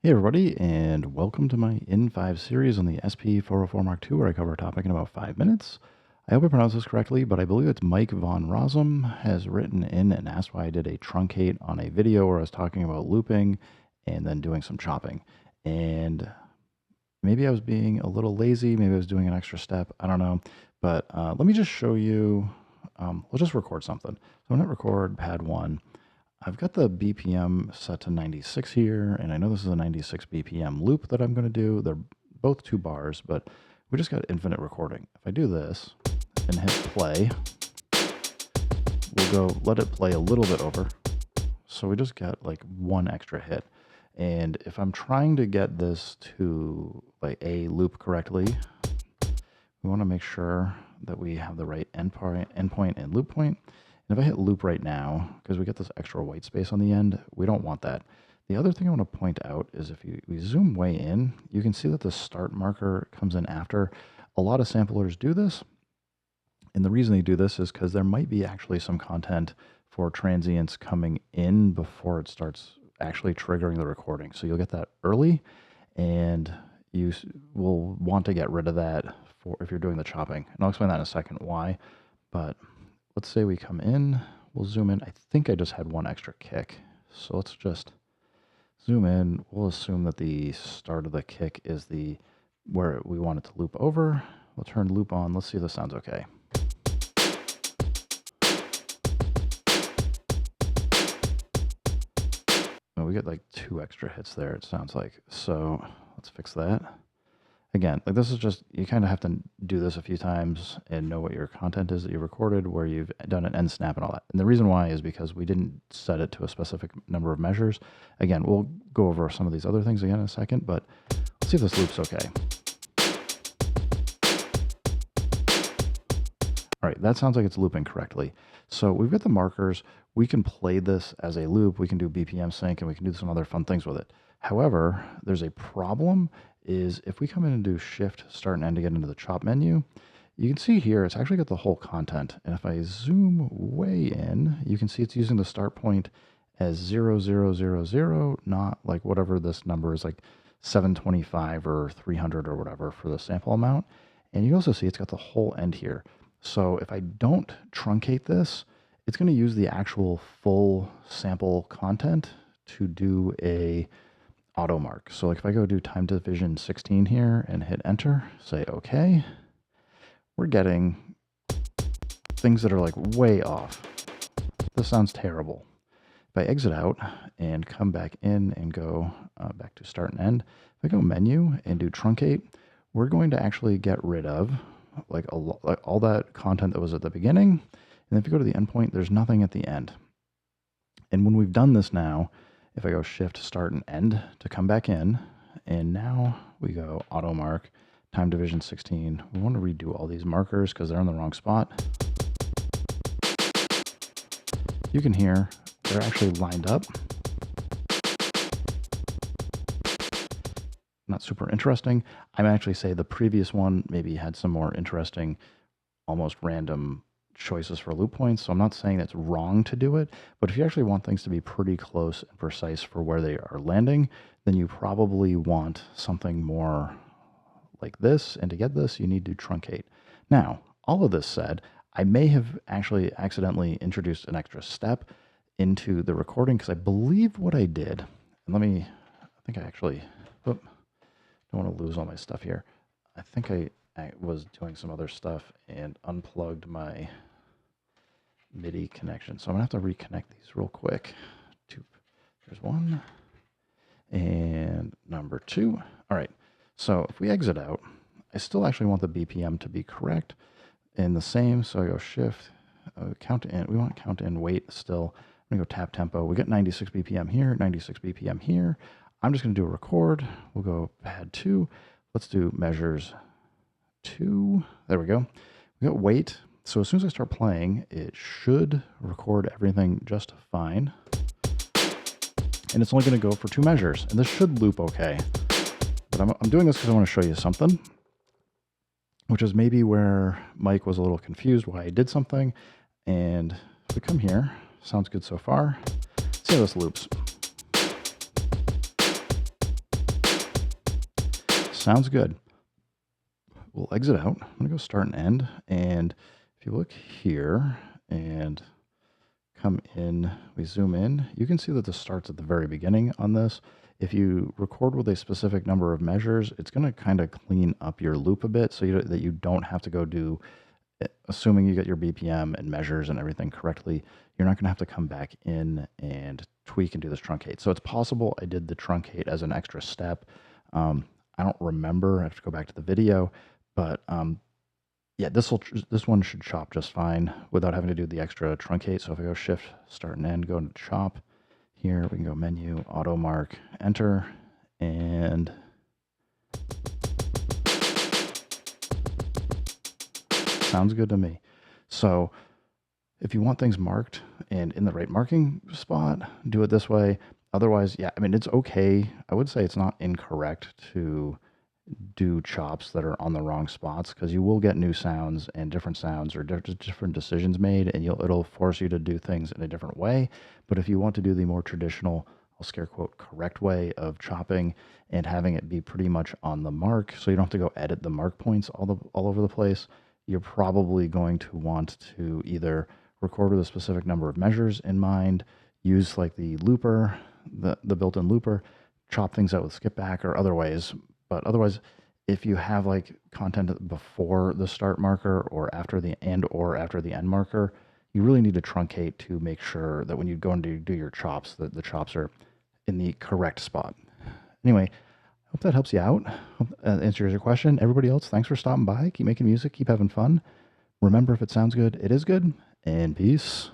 Hey everybody, and welcome to my N5 series on the SP404 Mark II, where I cover a topic in about 5 minutes. I hope I pronounced this correctly, but I believe it's Mike Von Rosum has written in and asked why I did a truncate on a video where I was talking about looping and then doing some chopping. And maybe I was being a little lazy, maybe I was doing an extra step, I don't know. But let me just show you, we'll just record something. So I'm going to record pad 1. I've got the BPM set to 96 here, and I know this is a 96 BPM loop that I'm going to do. They're both 2 bars, but we just got infinite recording. If I do this and hit play, we'll go let it play a little bit over. So we just got like 1 extra hit. And if I'm trying to get this to like a loop correctly, we want to make sure that we have the right endpoint and loop point. And if I hit loop right now, because we get this extra white space on the end, we don't want that. The other thing I want to point out is if we zoom way in, you can see that the start marker comes in after. A lot of samplers do this. And the reason they do this is because there might be actually some content for transients coming in before it starts actually triggering the recording. So you'll get that early, and you will want to get rid of that for if you're doing the chopping. And I'll explain that in a second why. But let's say we come in, we'll zoom in. I think I just had 1 extra kick. So let's just zoom in. We'll assume that the start of the kick is where we want it to loop over. We'll turn loop on. Let's see if this sounds okay. Oh, we get like 2 extra hits there, it sounds like. So let's fix that. Again, like this is just, you kind of have to do this a few times and know what your content is that you recorded, where you've done an end snap and all that. And the reason why is because we didn't set it to a specific number of measures. Again, we'll go over some of these other things again in a second, but let's see if this loop's okay. All right, that sounds like it's looping correctly. So we've got the markers. We can play this as a loop. We can do BPM sync, and we can do some other fun things with it. However, there's a problem is if we come in and do shift, start, and end to get into the chop menu, you can see here it's actually got the whole content. And if I zoom way in, you can see it's using the start point as 0000, not like whatever this number is, like 725 or 300 or whatever for the sample amount. And you also see it's got the whole end here. So if I don't truncate this, it's going to use the actual full sample content to do a auto mark. So like if I go do time division 16 here and hit enter, say okay, we're getting things that are like way off. This sounds terrible. If I exit out and come back in and go back to start and end, if I go menu and do truncate, we're going to actually get rid of like all that content that was at the beginning. And if you go to the endpoint, there's nothing at the end. And when we've done this now, if I go shift, start, and end to come back in, and now we go auto mark, time division 16. We want to redo all these markers because they're in the wrong spot. You can hear they're actually lined up. Not super interesting. I might actually say the previous one maybe had some more interesting, almost random choices for loop points. So I'm not saying it's wrong to do it, but if you actually want things to be pretty close and precise for where they are landing, then you probably want something more like this. And to get this, you need to truncate. Now, all of this said, I may have actually accidentally introduced an extra step into the recording because I believe what I did, and I think I actually, don't want to lose all my stuff here. I think I was doing some other stuff and unplugged my MIDI connection. So I'm gonna have to reconnect these real quick. There's 1 and number 2. All right, so if we exit out, I still actually want the BPM to be correct and the same. So I go shift, count in, we want count in weight still. I'm gonna go tap tempo. We got 96 BPM here, 96 BPM here. I'm just gonna do a record. We'll go pad 2. Let's do measures 2. There we go. We got weight. So as soon as I start playing, it should record everything just fine. And it's only going to go for 2 measures. And this should loop okay. But I'm doing this because I want to show you something, which is maybe where Mike was a little confused why I did something. And if we come here, sounds good so far. Let's see how this loops. Sounds good. We'll exit out. I'm going to go start and end. And if you look here and come in, we zoom in, you can see that this starts at the very beginning on this. If you record with a specific number of measures, it's going to kind of clean up your loop a bit so that you don't have to go do, assuming you get your BPM and measures and everything correctly, you're not going to have to come back in and tweak and do this truncate. So it's possible I did the truncate as an extra step. I don't remember. I have to go back to the video, but yeah, this one should chop just fine without having to do the extra truncate. So if I go shift, start and end, go into chop, here we can go menu, auto mark, enter, and sounds good to me. So if you want things marked and in the right marking spot, do it this way. Otherwise, yeah, I mean, it's okay. I would say it's not incorrect to do chops that are on the wrong spots, because you will get new sounds and different sounds or different decisions made, and it'll force you to do things in a different way. But if you want to do the more traditional, I'll scare quote, correct way of chopping and having it be pretty much on the mark, so you don't have to go edit the mark points all over the place, you're probably going to want to either record with a specific number of measures in mind, use like the looper, the built-in looper, chop things out with skip back or other ways. But otherwise, if you have like content before the start marker or after the end marker, you really need to truncate to make sure that when you go and do your chops, that the chops are in the correct spot. Anyway, hope that helps you out. Hope that answers your question. Everybody else, thanks for stopping by. Keep making music, keep having fun. Remember, if it sounds good, it is good. And peace.